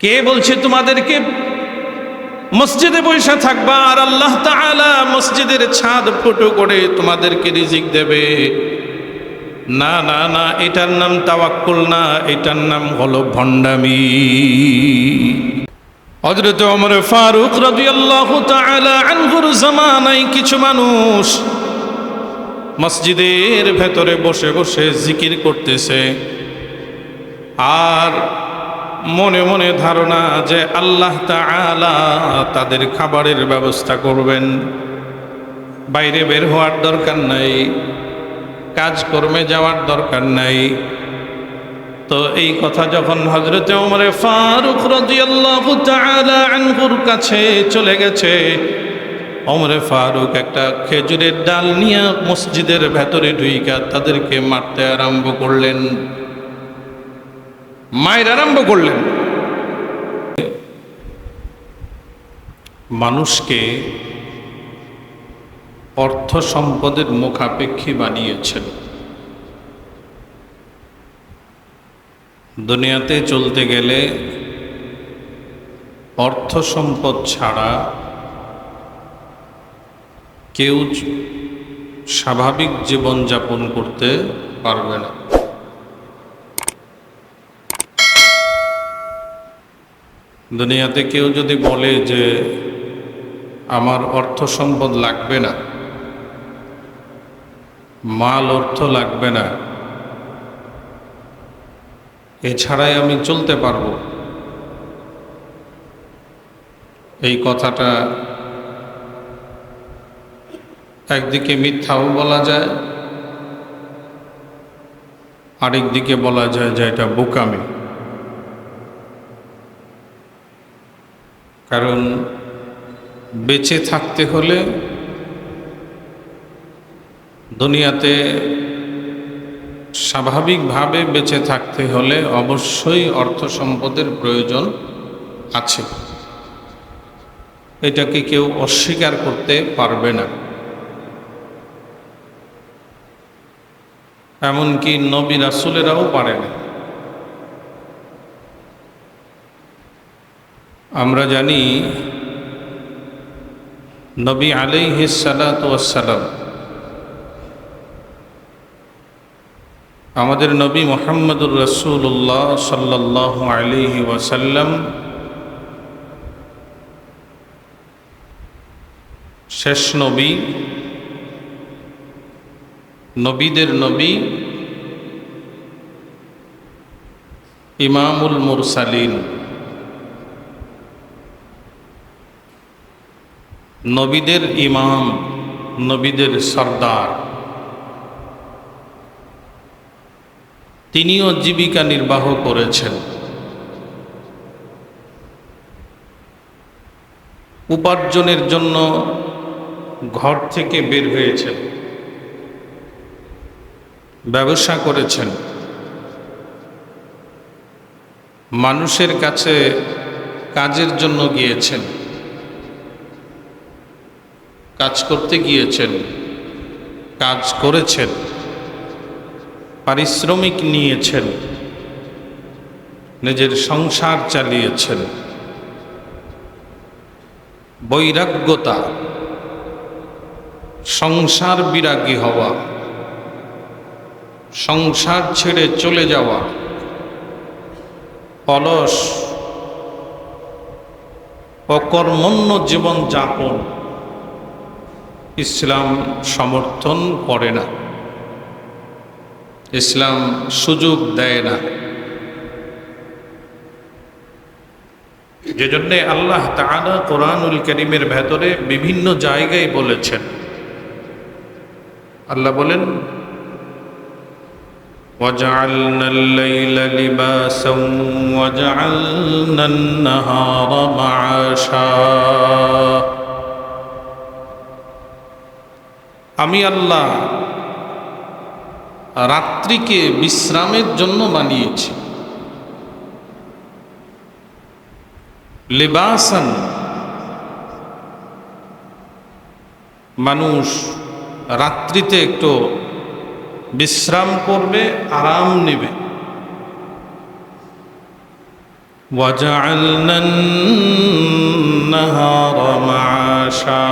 কে বলছে তোমাদেরকে মসজিদে বসে থাকবা আর আল্লাহ তাআলা মসজিদের ছাদ ফুটো করে তোমাদেরকে রিজিক দেবে? না না না, এটার নাম তাওয়াক্কুল না, এটার নাম হলো ভণ্ডামি। হযরত ওমর ফারুক রাদিয়াল্লাহু তাআলা আনহুর জামানায় কিছু মানুষ মসজিদের ভেতরে বসে বসে জিকির করতেছে আর মনে মনে ধারণা যে আল্লাহ তাআলা তাদের খাবারের ব্যবস্থা করবেন, বাইরে বের হওয়ার দরকার নাই, কাজকর্মে যাওয়ার দরকার নাই। তো এই কথা যখন হযরত ওমর ফারুক রাদিয়াল্লাহু তাআলা আনহুর কাছে চলে গেছে, ওমর ফারুক একটা খেজুরের ডাল নিয়ে মসজিদের ভেতরে ঢুইকা তাদেরকে মারতে আরম্ভ করলেন, মায়ের আরম্ভ করলেন। মানুষকে অর্থ সম্পদের মুখাপেক্ষী বানিয়েছেন। দুনিয়াতে চলতে গেলে অর্থ সম্পদ ছাড়া কেউ স্বাভাবিক জীবন যাপন করতে পারবে না। দুনিয়াতে কেউ যদি বলে যে আমার অর্থ সম্পদ লাগবে না, মাল অর্থ লাগবে না, এছাড়াই আমি চলতে পারবো, এই কথাটা একদিকে মিথ্যাও বলা যায়, আরেকদিকে বলা যায় যে এটা বোকামি। কারণ বেঁচে থাকতে হলে দুনিয়াতে স্বাভাবিকভাবে বেঁচে থাকতে হলে অবশ্যই অর্থ সম্পদের প্রয়োজন আছে, এটাকে কেউ অস্বীকার করতে পারবে না। এমনকি নবী রাসূলেরাও পারে না। আমরা জানি নবী আলাইহিস সালাতু ওয়াস সালাম, আমাদের নবী মুহাম্মদুর রাসূলুল্লাহ সাল্লাল্লাহু আলাইহি ওয়াসাল্লাম শেষ নবী, নবীদের নবী, ইমামুল মুরসালিন, নবীদের ইমাম, নবীদের সরদার। তিনিও জীবিকা নির্বাহ করেছেন, উপার্জনের জন্য ঘর থেকে বের হয়েছেন, ব্যবসা করেছেন, মানুষের কাছে কাজের জন্য গিয়েছেন, কাজ করতে গিয়েছেন, কাজ করেছেন, পারিশ্রমিক নিয়েছেন, নিজের সংসার চালিয়েছেন। বৈরাগ্যতা, সংসার বিরাগী হওয়া, সংসার ছেড়ে চলে যাওয়া, অলস অকর্মণ্য জীবন যাপন ইসলাম সমর্থন করে না, ইসলাম সুযোগ দেয় না। যেজন্য আল্লাহ তাআলা কোরআনুল কারীমের ভেতরে বিভিন্ন জায়গায় বলেছেন, আল্লাহ বলেন وَجَعَلْنَا اللَّيْلَ لِبَاسًا وَجَعَلْنَا النَّهَارَ مَعَاشًا। আমি আল্লাহ রাত্রিকে বিশ্রামের জন্য বানিয়েছি, লিবাসান, মানুষ রাত্রিতে একটু বিশ্রাম করবে, আরাম নেবে। وجعلنا النهار معاشا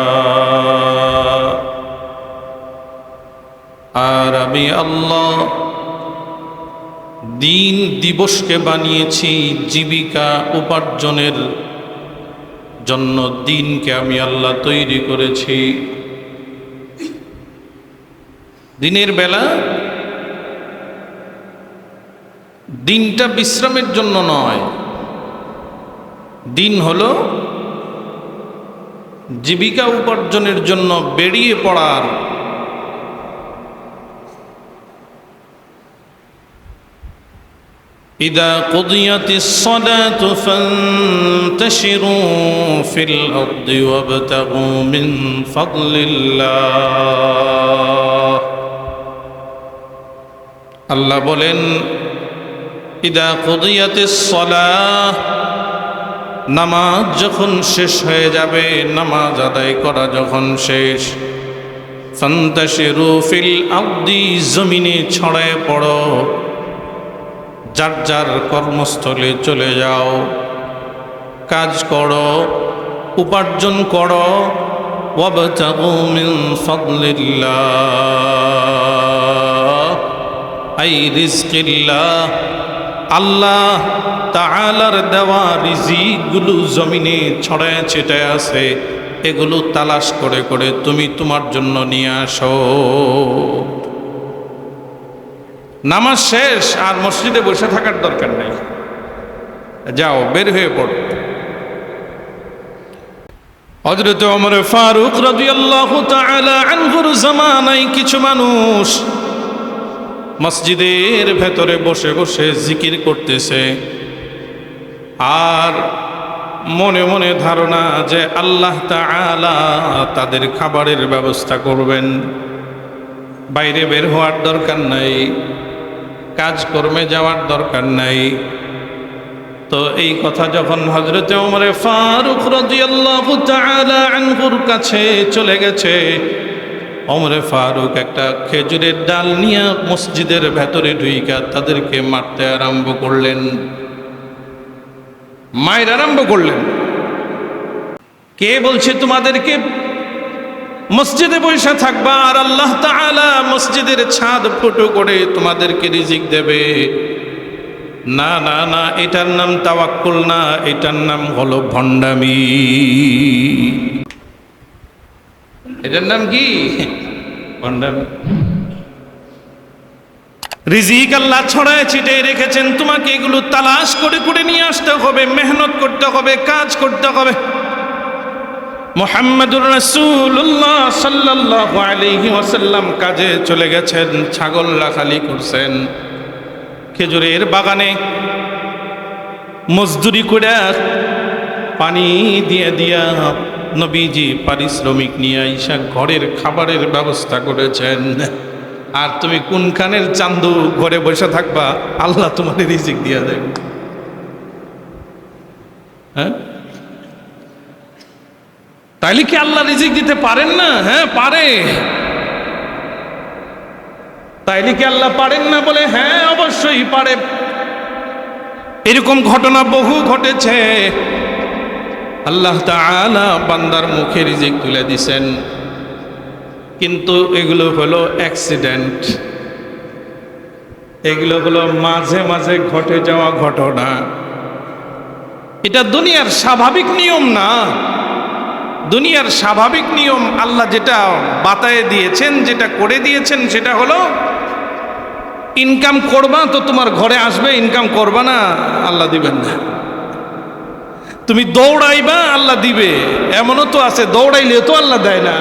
আর আমি আল্লাহ দিন দিবসকে বানিয়েছি জীবিকা উপার্জনের জন্য। দিনকে আমি আল্লাহ তৈরি করেছি। দিনের বেলা দিনটা বিশ্রামের জন্য নয়, দিন হলো জীবিকা উপার্জনের জন্য বেরিয়ে পড়ার। إذا قضيت الصلاة فانتشروا في الأرض وابتغوا من فضل الله আল্লাহ বলেন ইদা কুদিয়াতিস সালাহ, নামাজ যখন শেষ হয়ে যাবে, নামাজ আদায় করা যখন শেষ, ফান্তাশিরু ফিল আরদি, জমিনে ছড়ায় পড়ো, যার যার কর্মস্থলে চলে যাও, কাজ করো, উপার্জন করো। ওয়াবতাগু মিন ফাদলিল্লাহ আই রিজকিল্লাহ, আল্লাহ তাআলার দেওয়া রিজিকগুলো জমিনে ছড়ায় ছিটায় আছে, এগুলো তালাশ করে করে তুমি তোমার জন্য নিয়ে আসো। নামাজ শেষ আর মসজিদে বসে থাকার দরকার নেই, যাও বের হয়ে পড়ো। হযরত ওমর ফারুক রাদিয়াল্লাহু তাআলা আনহুর জামানায় কিছু মানুষ মসজিদের ভেতরে বসে বসে জিকির করতেছে আর মনে মনে ধারণা যে আল্লাহ তাআলা তাদের খাবারের ব্যবস্থা করবেন, বাইরে বের হওয়ার দরকার নাই, কাজকর্মে যাওয়ার দরকার নাই। তো এই কথা যখন হযরত ওমর ফারুক রাদিয়াল্লাহু তাআলা আনহুর কাছে চলে গেছে, ওমর ফারুক একটা খেজুরের ডাল নিয়ে মসজিদের ভেতরে ঢুইকা তাদেরকে মারতে আরম্ভ করলেন, মায়ের আরম্ভ করলেন। কে বলছে তোমাদেরকে মসজিদে বসে থাকবা আর আল্লাহ তাআলা মসজিদের ছাদ ফুটো করে তোমাদেরকে রিজিক দেবে? না না না, এটার নাম তাওয়াক্কুল না, এটার নাম হলো ভণ্ডামি। এটার নাম কি? ভণ্ডামি। রিজিক আল্লাহ ছড়ায় ছিটিয়ে রেখেছেন, তোমাকে এগুলো তালাশ করে করে নিয়ে আসতে হবে, মেহনত করতে হবে, কাজ করতে হবে। মুহাম্মাদুর রাসূলুল্লাহ সাল্লাল্লাহু আলাইহি ওয়াসাল্লাম কাজে চলে গেছেন, ছাগল রাখালি করছেন, খেজুরের বাগানে মজদুরি করে পানি দিয়ে দিয়া নবীজি পারিশ্রমিক নিয়ে আইসা ঘরের খাবারের ব্যবস্থা করেছেন। আর তুমি কোনখানের চান্দু ঘরে বসে থাকবা, আল্লাহ তোমার রিজিক দিয়ে দেবে। হ্যাঁ, তাইলে কি আল্লাহ রিজিক দিতে পারেন না? হ্যাঁ পারে। তাইলে কি আল্লাহ পারেন না? বলে হ্যাঁ অবশ্যই পারে। এরকম ঘটনা বহু ঘটেছে। আল্লাহ তাআলা বান্দার মুখে রিজিক তুলে দিছেন, কিন্তু এগুলো হলো অ্যাক্সিডেন্ট, এগুলো হলো মাঝে মাঝে ঘটে যাওয়া ঘটনা। এটা দুনিয়ার স্বাভাবিক নিয়ম না। দুনিয়ার স্বাভাবিক নিয়ম আল্লাহ যেটা বাতায়ে দিয়েছেন, যেটা করে দিয়েছেন, সেটা হলো ইনকাম করবা তো তোমার ঘরে আসবে, ইনকাম করবা না আল্লাহ দিবেন না। তুমি দৌড়াইবা আল্লাহ দিবে, এমনও তো আছে দৌড়াইলে তো আল্লাহ দেয় না।